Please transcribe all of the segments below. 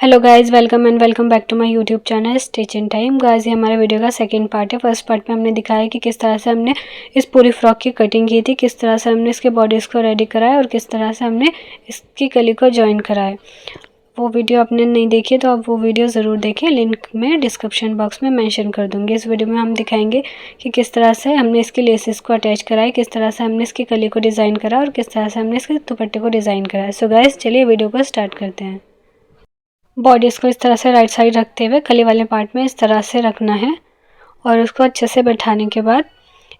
Hello guys, welcome back to my YouTube channel stitch in time. Guys, ये हमारे video का second part है। First part में हमने दिखाया कि किस तरह से हमने इस पूरी फ्रॉक की कटिंग की थी, किस तरह से हमने इसके बॉडीज़ को रेडी कराया और किस तरह से हमने इसकी कली को जॉइन कराया। वो वीडियो आपने नहीं देखी तो आप वो वीडियो ज़रूर देखें, लिंक में डिस्क्रिप्शन बॉक्स में मेंशन कर दूँगी। इस वीडियो में हम दिखाएंगे कि किस तरह से हमने इसके लेसेस को अटैच कराया, किस तरह से हमने इसकी कली को डिज़ाइन करा और किस तरह से हमने इसके दुपट्टे को डिज़ाइन कराया। सो गाइस, चलिए वीडियो को स्टार्ट करते हैं। बॉडीज़ को इस तरह से राइट साइड रखते हुए कली वाले पार्ट में इस तरह से रखना है और उसको अच्छे से बैठाने के बाद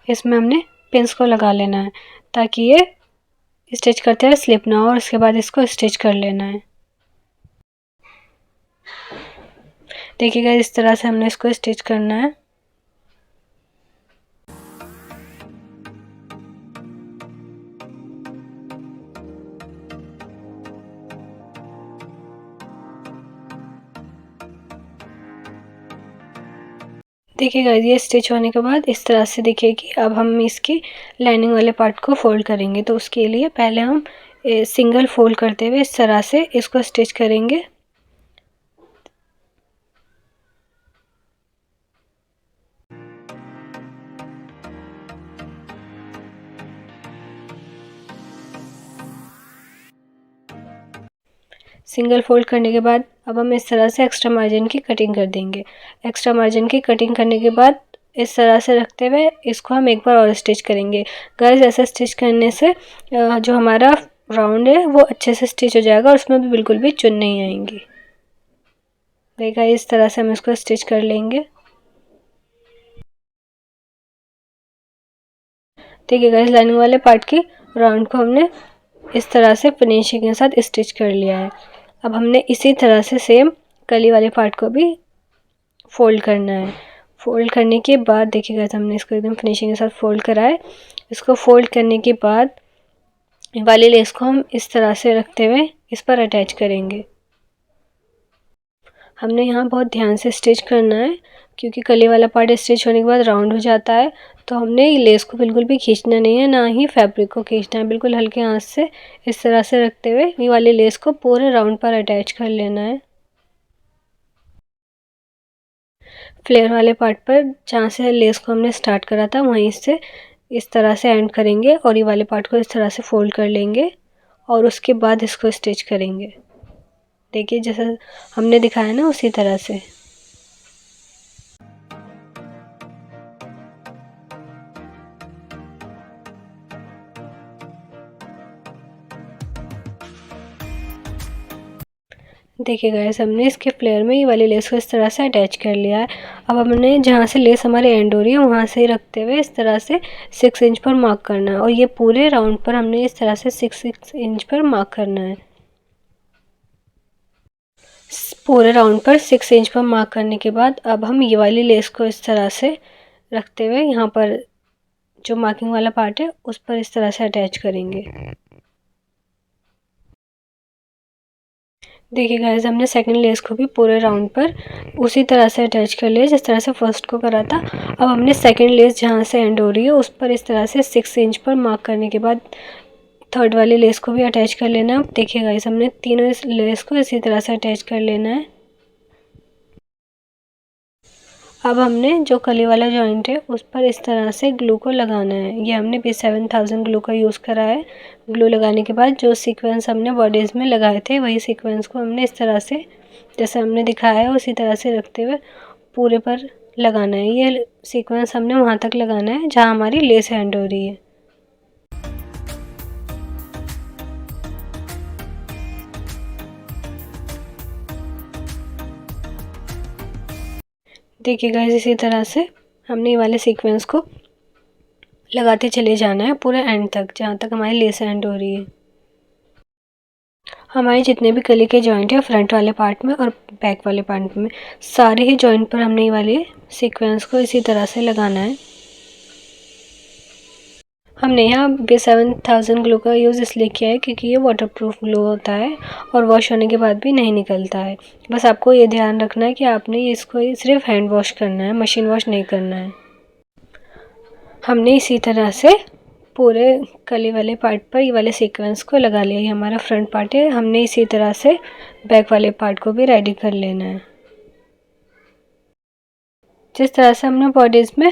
इसमें हमने पिंस को लगा लेना है ताकि ये स्टिच करते हुए स्लिप ना हो, और उसके बाद इसको स्टिच कर लेना है। देखिएगा, इस तरह से हमने इसको स्टिच करना है। देखिएगा, ये स्टिच होने के बाद इस तरह से दिखेगी। अब हम इसकी लाइनिंग वाले पार्ट को फोल्ड करेंगे, तो उसके लिए पहले हम सिंगल फोल्ड करते हुए इस तरह से इसको स्टिच करेंगे। सिंगल फोल्ड करने के बाद अब हम इस तरह से एक्स्ट्रा मार्जिन की कटिंग कर देंगे। एक्स्ट्रा मार्जिन की कटिंग करने के बाद इस तरह से रखते हुए इसको हम एक बार और स्टिच करेंगे। गाइस, ऐसा स्टिच करने से जो हमारा राउंड है वो अच्छे से स्टिच हो जाएगा और उसमें भी बिल्कुल भी चुन नहीं आएंगी। देखा, इस तरह से हम इसको स्टिच कर लेंगे। देखिए गाइस, लाइनिंग वाले पार्ट की राउंड को हमने इस तरह से फिनिशिंग के साथ स्टिच कर लिया है। अब हमने इसी तरह से सेम कली वाले पार्ट को भी फोल्ड करना है। फोल्ड करने के बाद देखिएगा, हमने इसको एकदम फिनिशिंग के साथ फोल्ड करा है। इसको फोल्ड करने के बाद वाली लेस को हम इस तरह से रखते हुए इस पर अटैच करेंगे। हमने यहाँ बहुत ध्यान से स्टिच करना है क्योंकि कली वाला पार्ट स्टिच होने के बाद राउंड हो जाता है, तो हमने लेस को बिल्कुल भी खींचना नहीं है, ना ही फैब्रिक को खींचना है। बिल्कुल हल्के हाथ से इस तरह से रखते हुए ये वाली लेस को पूरे राउंड पर अटैच कर लेना है। फ्लेयर वाले पार्ट पर जहाँ से लेस को हमने स्टार्ट करा था वहीं से इस तरह से एंड करेंगे और ये वाले पार्ट को इस तरह से फोल्ड कर लेंगे और उसके बाद इसको स्टिच करेंगे। देखिए, जैसा हमने दिखाया ना उसी तरह से। देखिए गाइस, हमने इसके फ्लेयर में ये वाली लेस को इस तरह से अटैच कर लिया है। अब हमने जहाँ से लेस हमारे एंड हो रही है वहाँ से रखते हुए इस तरह से 6 इंच पर मार्क करना है और ये पूरे राउंड पर हमने इस तरह से 6 इंच पर मार्क करना है। पूरे राउंड पर 6 इंच पर मार्क करने के बाद अब हम ये वाली लेस को इस तरह से रखते हुए यहाँ पर जो मार्किंग वाला पार्ट है उस पर इस तरह से अटैच करेंगे। देखिए गाइस, हमने सेकंड लेस को भी पूरे राउंड पर उसी तरह से अटैच कर लिया जिस तरह से फर्स्ट को करा था। अब हमने सेकंड लेस जहाँ से एंड हो रही है उस पर इस तरह से 6 इंच पर मार्क करने के बाद थर्ड वाली लेस को भी अटैच कर लेना है। देखिए गाइस, हमने तीनों लेस को इसी तरह से अटैच कर लेना है। अब हमने जो कली वाला जॉइंट है उस पर इस तरह से ग्लू को लगाना है। ये हमने B7000 ग्लू का यूज़ करा है। ग्लू लगाने के बाद जो सीक्वेंस हमने बॉडीज़ में लगाए थे वही सीक्वेंस को हमने इस तरह से जैसे हमने दिखाया है उसी तरह से रखते हुए पूरे पर लगाना है। ये सीक्वेंस हमने वहाँ तक लगाना है जहाँ हमारी लेस एंड हो रही है। देखिए गाइस, इसी तरह से हमने ये वाले सीक्वेंस को लगाते चले जाना है पूरे एंड तक जहाँ तक हमारी लेस एंड हो रही है। हमारे जितने भी गले के जॉइंट है फ्रंट वाले पार्ट में और बैक वाले पार्ट में सारे ही जॉइंट पर हमने ये वाले सीक्वेंस को इसी तरह से लगाना है। हमने यहाँ B7000 ग्लू का यूज़ इसलिए किया है क्योंकि ये वाटरप्रूफ ग्लू होता है और वॉश होने के बाद भी नहीं निकलता है। बस आपको ये ध्यान रखना है कि आपने इसको सिर्फ हैंड वॉश करना है, मशीन वॉश नहीं करना है। हमने इसी तरह से पूरे कली वाले पार्ट पर ये वाले सीक्वेंस को लगा लिया। ये हमारा फ्रंट पार्ट है। हमने इसी तरह से बैक वाले पार्ट को भी रेडी कर लेना है। जिस तरह से हमने बॉडीज़ में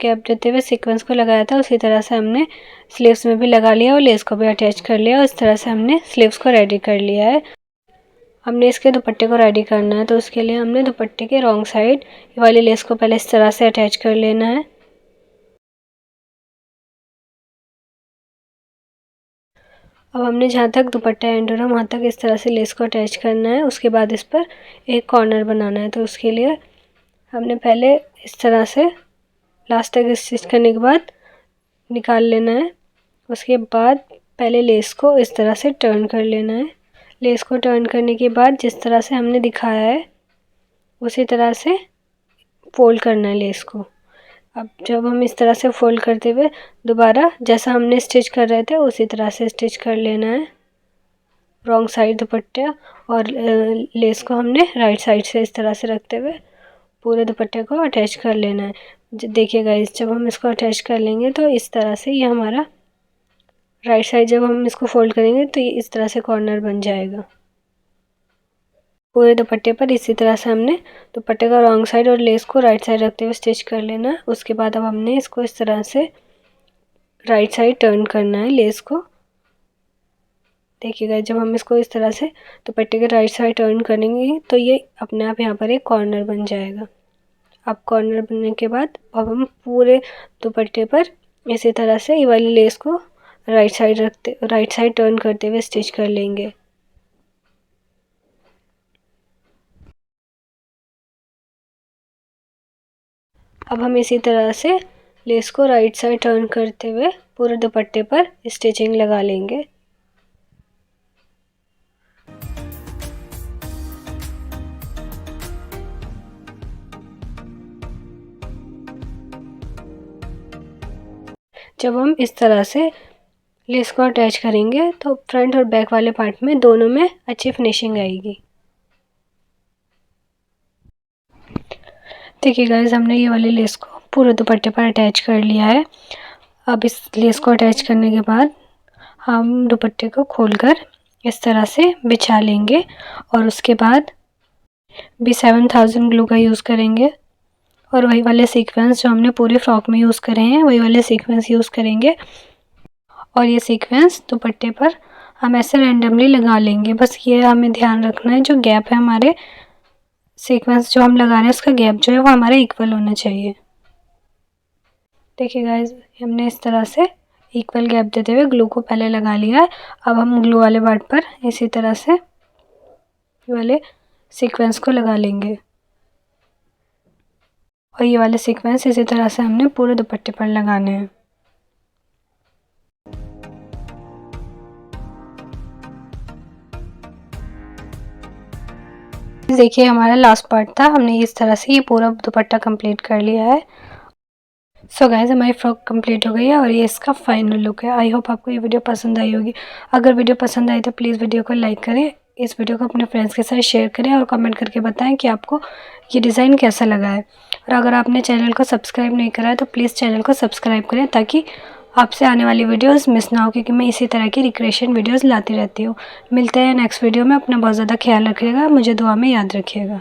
गैप देते हुए सीक्वेंस को लगाया था उसी तरह से हमने स्लीव्स में भी लगा लिया और लेस को भी अटैच कर लिया और इस तरह से हमने स्लीव्स को रेडी कर लिया है। हमने इसके दुपट्टे को रेडी करना है, तो उसके लिए हमने दुपट्टे के रॉन्ग साइड ये वाली लेस को पहले इस तरह से अटैच कर लेना है। अब हमने जहाँ तक दुपट्टा एंड हो रहा है वहाँ तक इस तरह से लेस को अटैच करना है। उसके बाद इस पर एक कॉर्नर बनाना है, तो उसके लिए हमने पहले इस तरह से लास्ट तक स्टिच करने के बाद निकाल लेना है। उसके बाद पहले लेस को इस तरह से टर्न कर लेना है। लेस को टर्न करने के बाद जिस तरह से हमने दिखाया है उसी तरह से फोल्ड करना है लेस को। अब जब हम इस तरह से फोल्ड करते हुए दोबारा जैसा हमने स्टिच कर रहे थे उसी तरह से स्टिच कर लेना है रॉन्ग साइड दुपट्टा, और लेस को हमने राइट साइड से इस तरह से रखते हुए पूरे दुपट्टे को अटैच कर लेना है। देखिए गाइस, जब हम इसको अटैच कर लेंगे तो इस तरह से ये हमारा राइट साइड जब हम इसको फोल्ड करेंगे तो ये इस तरह से कॉर्नर बन जाएगा। पूरे दुपट्टे पर इसी तरह से हमने दुपट्टे का रॉन्ग साइड और लेस को राइट साइड रखते हुए स्टिच कर लेना है। उसके बाद अब हमने इसको इस तरह से राइट साइड टर्न करना है लेस को। देखिएगा, जब हम इसको इस तरह से दुपट्टे के राइट साइड टर्न करेंगे तो ये अपने आप यहाँ पर एक कॉर्नर बन जाएगा। अब कॉर्नर बनने के बाद अब हम पूरे दुपट्टे पर इसी तरह से ये वाली लेस को राइट साइड टर्न करते हुए स्टिच कर लेंगे। अब हम इसी तरह से लेस को राइट साइड टर्न करते हुए पूरे दुपट्टे पर स्टिचिंग लगा लेंगे। जब हम इस तरह से लेस को अटैच करेंगे तो फ्रंट और बैक वाले पार्ट में दोनों में अच्छी फिनिशिंग आएगी। देखिए गाइस, हमने ये वाली लेस को पूरे दुपट्टे पर अटैच कर लिया है। अब इस लेस को अटैच करने के बाद हम दुपट्टे को खोलकर इस तरह से बिछा लेंगे और उसके बाद B7000 ग्लू का यूज़ करेंगे और वही वाले सीक्वेंस जो हमने पूरी फ्रॉक में यूज़ करे हैं वही वाले सीक्वेंस यूज़ करेंगे और ये सीक्वेंस दुपट्टे पर हम ऐसे रैंडमली लगा लेंगे। बस ये हमें ध्यान रखना है जो गैप है हमारे सीक्वेंस जो हम लगा रहे हैं उसका गैप जो है वो हमारा इक्वल होना चाहिए। देखिए गाइस, हमने इस तरह से इक्वल गैप देते हुए ग्लू को पहले लगा लिया है। अब हम ग्लू वाले पार्ट पर इसी तरह से ये वाले सीक्वेंस को लगा लेंगे और ये वाले सीक्वेंस इसी तरह से हमने पूरे दुपट्टे पर लगाने हैं। देखिए, हमारा लास्ट पार्ट था, हमने इस तरह से ये पूरा दुपट्टा कंप्लीट कर लिया है। सो गाइस, हमारी फ्रॉक कंप्लीट हो गई है और ये इसका फाइनल लुक है। आई होप आपको ये वीडियो पसंद आई होगी। अगर वीडियो पसंद आई तो प्लीज़ वीडियो को लाइक करें, इस वीडियो को अपने फ्रेंड्स के साथ शेयर करें और कमेंट करके बताएं कि आपको ये डिज़ाइन कैसा लगा है। और अगर आपने चैनल को सब्सक्राइब नहीं करा है तो प्लीज़ चैनल को सब्सक्राइब करें ताकि आपसे आने वाली वीडियोस मिस ना हो, क्योंकि मैं इसी तरह की रिक्रिएशन वीडियोस लाती रहती हूँ। मिलते हैं नेक्स्ट वीडियो में। अपना बहुत ज़्यादा ख्याल रखिएगा, मुझे दुआ में याद रखिएगा।